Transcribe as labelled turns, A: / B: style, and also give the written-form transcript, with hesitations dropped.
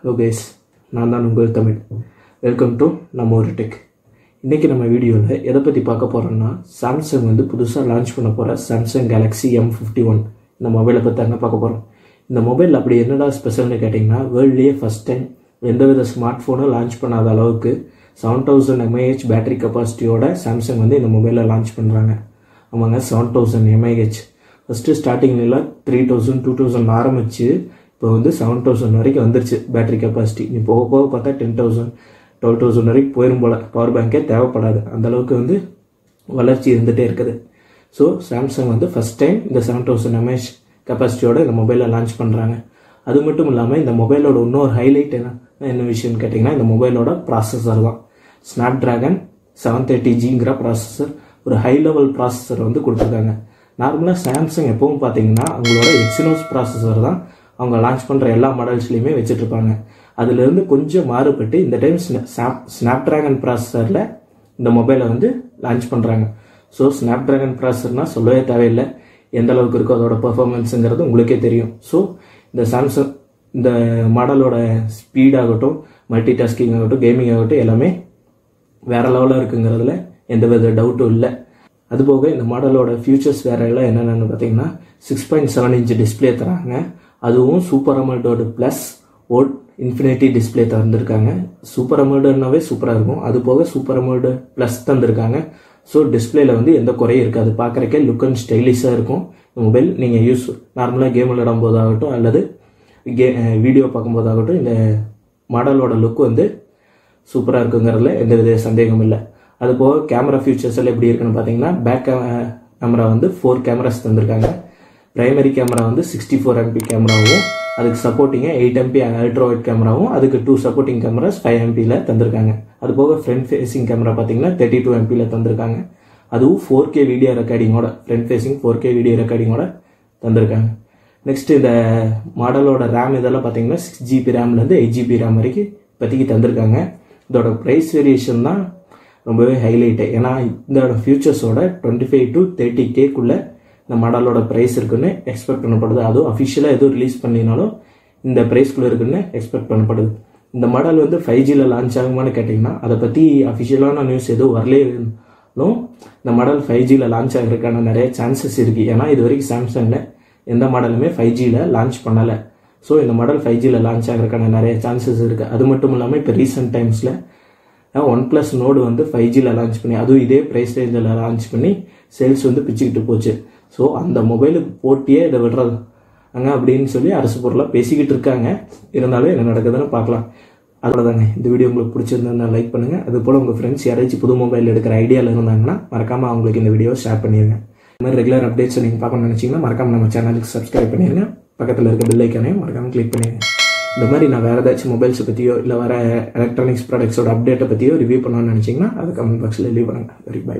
A: Hello guys, நான் தான் உங்கள் தமிழ். வெல்கம் டு நம்ம ஒரு டெக். இன்றைக்கி நம்ம வீடியோவில் எதை பற்றி பார்க்க போகிறோம்னா சாம்சங் வந்து புதுசாக லான்ச் பண்ண போகிற சாம்சங் கேலக்ஸி M51 இந்த மொபைலை பற்றி தாங்க பார்க்க போகிறோம். இந்த மொபைல் அப்படி என்னடா ஸ்பெஷல்னு கேட்டிங்கன்னா வேர்ல்ட்லேயே ஃபஸ்ட் டைம் எந்தவித ஸ்மார்ட் ஃபோனும் லான்ச் பண்ணாத அளவுக்கு 7000 mAh பேட்டரி கெப்பாசிட்டியோட சாம்சங் வந்து இந்த மொபைலை லான்ச் பண்ணுறாங்க. ஆமாங்க, 7000 mAh. ஃபஸ்ட்டு ஸ்டார்டிங்லாம் 3000 2000 ஆரம்பிச்சு இப்போ வந்து 7000 வரைக்கும் வந்துருச்சு பேட்டரி கெப்பாசிட்டி. நீ போக போக பார்த்தா 10,000 12,000 வரைக்கும் போயிடும் போல். பவர் பேங்கே தேவைப்படாது, அந்தளவுக்கு வந்து வளர்ச்சி இருந்துகிட்டே இருக்குது. ஸோ சாம்சங் வந்து ஃபஸ்ட் டைம் இந்த 7000 mAh கெப்பாசிட்டியோட இந்த மொபைலை லான்ச் பண்ணுறாங்க. அது மட்டும் இல்லாமல் இந்த மொபைலோட இன்னொரு ஹைலைட் என்ன விஷயம்னு கேட்டிங்கன்னா இந்த மொபைலோட ப்ராசஸர் தான். Snapdragon 730Gங்கிற ப்ராசஸர், ஒரு ஹை லெவல் ப்ராசஸர் வந்து கொடுத்துருக்காங்க. நார்மலாக சாம்சங் எப்பவும் பார்த்தீங்கன்னா அவங்களோட எக்ஸினோஸ் ப்ராசஸர் தான் அவங்க லான்ச் பண்ணுற எல்லா மாடல்ஸ்லையுமே வச்சுட்ருப்பாங்க. அதுலேருந்து கொஞ்சம் மாறுபட்டு இந்த டைம் ஸ்னாப்ட்ராகன் ப்ராசஸரில் இந்த மொபைலை வந்து லான்ச் பண்ணுறாங்க. ஸோ ஸ்னாப்ட்ராகன் ப்ராசஸர்னால் சொல்லவே தேவையில்லை, எந்த அளவுக்கு இருக்கோ அதோட பர்ஃபார்மன்ஸுங்கிறது உங்களுக்கே தெரியும். ஸோ இந்த சாம்சங் இந்த மாடலோட ஸ்பீடாகட்டும், மல்டி டாஸ்கிங் ஆகட்டும், கேமிங் ஆகட்டும் எல்லாமே வேறு லெவலில் இருக்குங்கிறதுல எந்தவித டவுட்டும் இல்லை. அதுபோக இந்த மாடலோட ஃபியூச்சர்ஸ் வேறு எல்லாம் என்னென்னு பார்த்தீங்கன்னா 6.7 inch டிஸ்பிளே தராங்க. அதுவும் சூப்பர் அமோல்டோட ப்ளஸ் ஓட் இன்ஃபினிட்டி டிஸ்பிளே தந்திருக்காங்க. சூப்பர் அமோல்டுனாவே சூப்பராக இருக்கும், அது போக சூப்பர் அமோல்டு ப்ளஸ் தந்திருக்காங்க. ஸோ டிஸ்பிளேல வந்து எந்த குறையும் இருக்காது, பார்க்குறக்கே லுக் அண்ட் ஸ்டைலிஷாக இருக்கும். மொபைல் நீங்கள் நார்மலாக கேம் விளையாடும் போதாகட்டும் அல்லது வீடியோ பார்க்கும்போதாகட்டும் இந்த மாடலோட லுக் வந்து சூப்பராக இருக்குங்கிறதுல எந்தவித சந்தேகம் இல்லை. அது போக கேமரா ஃபியூச்சர்ஸ் எல்லாம் எப்படி இருக்குன்னு பார்த்தீங்கன்னா பேக் கேமரா வந்து 4 கேமராஸ் தந்திருக்காங்க. பிரைமரி கேமரா வந்து 64 MP கேமராவும், அதுக்கு சப்போர்ட்டிங்காக 8 MP அல்ட்ரா வைட் கேமராவும், அதுக்கு 2 சப்போர்ட்டிங் கேமராஸ் 5 MPயில் தந்திருக்காங்க. அது போக ஃப்ரண்ட் ஃபேஸிங் கேமரா பார்த்தீங்கன்னா 32 MPயில் தந்திருக்காங்க. அதுவும் 4K வீடியோ ரெக்கார்டிங்கோட, ஃப்ரண்ட் ஃபேஸிங் 4K வீடியோ ரெக்கார்டிங்கோட தந்திருக்காங்க. நெக்ஸ்ட் இந்த மாடலோட ரேம் இதெல்லாம் பார்த்தீங்கன்னா 6GB ரேம்லேருந்து 8GB ரேம் வரைக்கும் இப்போதைக்கு தந்திருக்காங்க. இதோட ப்ரைஸ் வேரியேஷன் தான் ரொம்பவே ஹைலைட்டு. ஏன்னா இந்த ஃபியூச்சர்ஸோட 25 to 30Kக்குள்ளே இந்த மாடலோட ப்ரைஸ் இருக்குன்னு எக்ஸ்பெக்ட் பண்ணப்படுது. அதுவும் அஃபிஷியலாக எதுவும் ரிலீஸ் பண்ணினாலும் இந்த ப்ரைஸ்க்குள்ளே இருக்குன்னு எக்ஸ்பெக்ட் பண்ணப்படுது. இந்த மாடல் வந்து 5Gயில் லான்ச் ஆகுமான்னு கேட்டிங்கன்னா அதை பற்றி அஃபிஷியலான நியூஸ் எதுவும் வரலேனும் இந்த மாடல் 5Gயில் லான்ச் ஆகிறதுக்கான நிறைய சான்சஸ் இருக்குது. ஏன்னா இது வரைக்கும் சாம்சங்கில் எந்த மாடலுமே 5Gயில் லான்ச் பண்ணலை. ஸோ இந்த மாடல் 5Gயில் லான்ச் ஆகிறதுக்கான நிறைய சான்சஸ் இருக்குது. அது மட்டும் இல்லாமல் இப்போ ரீசெண்ட் டைம்ஸில் OnePlus நோடு வந்து 5Gயில் லான்ச் பண்ணி அதுவும் இதே ப்ரைஸ் ரேஞ்சில் லான்ச் பண்ணி சேல்ஸ் வந்து பிச்சுக்கிட்டு போச்சு. ஸோ அந்த மொபைலுக்கு போட்டியே இதை விடுறது அங்கே அப்படின்னு சொல்லி அரசு பொருளாக பேசிக்கிட்டு இருக்காங்க. இருந்தாலும் என்ன நடக்குதுன்னு பார்க்கலாம். அதோட தாங்க இந்த வீடியோ உங்களுக்கு பிடிச்சிருந்தா லைக் பண்ணுங்கள். அது போல் உங்கள் ஃப்ரெண்ட்ஸ் யாராச்சும் புது மொபைல் எடுக்கிற ஐடியாவில் இருந்தாங்கன்னா மறக்காமல் அவங்களுக்கு இந்த வீடியோவை ஷேர் பண்ணிடுங்க. இந்த மாதிரி ரெகுலர் அப்டேட்ஸ் நீங்கள் பார்க்கணும்னு நினச்சிங்கன்னா மறக்காமல் நம்ம சேனலுக்கு சப்ஸ்கிரைப் பண்ணிடுங்க. பக்கத்தில் இருக்க பெல் ஐக்கானையும் மறக்காமல் கிளிக் பண்ணிடுங்க. இந்த மாதிரி நான் வேறு ஏதாச்சும் மொபைல்ஸை பற்றியோ இல்லை வேறு எலக்ட்ரானிக்ஸ் ப்ராடக்ட்ஸோட அப்டேட்டை பற்றியோ ரிவ்யூ பண்ணணும்னு நினச்சிங்கன்னா அதை கமெண்ட் பாக்ஸில் லீவ் பண்ணுங்கள். Very by.